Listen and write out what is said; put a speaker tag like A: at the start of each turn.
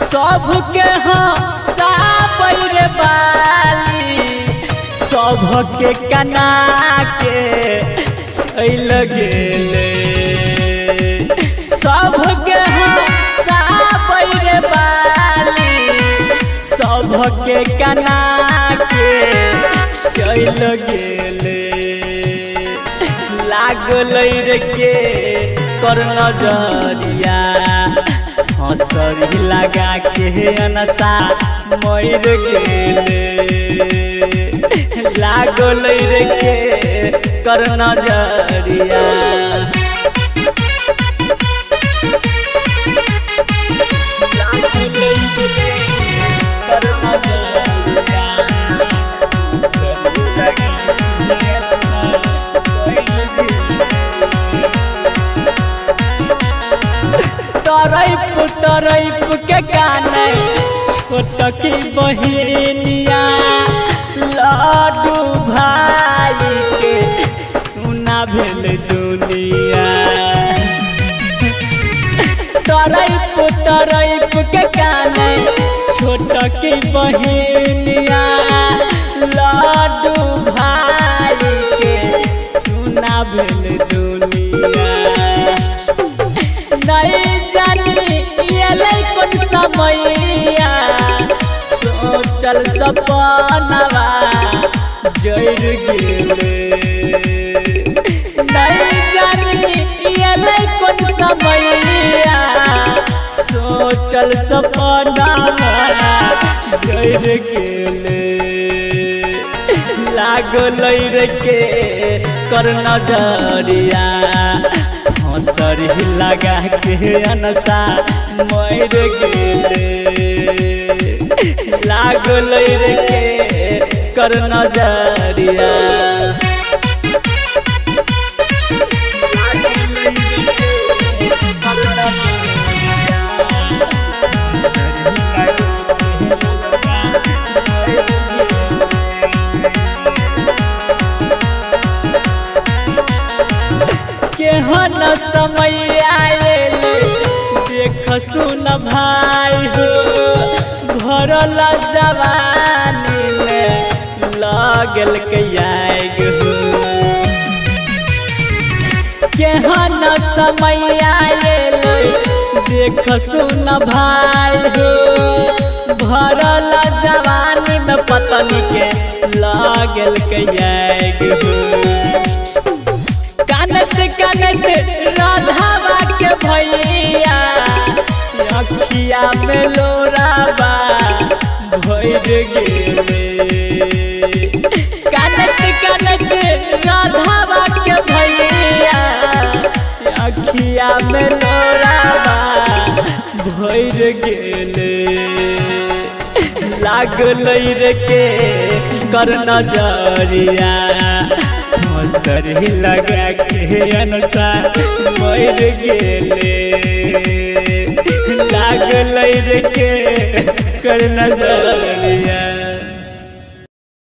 A: सबके हंसाबै रे बाली सबके कना के चल गेले सबके हंसाबै रे बाली सबके कना के चल गेले लागलै रे के कर नजरिया हंसरी लगा के अनसा मर गेले लागल रे के कर नजरिया तरैप के काने छोटकी बहिनिया लाडू भाई के सुना भेल दुनिया तरैप के काने छोटकी बहिनिया लाडू भाई के सुना भेल दुनिया नहीं जानी ये कौन समैया सोचल सपनवा जर गेले नहीं जानी ये कौन समैया सोचल सपनवा जर गेले लागल रे के कर नजरिया हंसरी लगा के अनसा मर गेले लागल रे के कर नजरिया केहन समय आएले देख सुन भाई हो भरल जवानी में लगल के आग हो केहन समय आएले देख सुन भाई हो भरल जवानी में पत्नी के लगल के आग हो कानत राधावा के भैया अखिया में लोराबा भर गेले कानत राधावा के भैया अखिया में लोराबा भर गेले लागल रे के कर नजरिया हंसरी लगा के अनसा मर गेले लागल रे के कर नजरिया।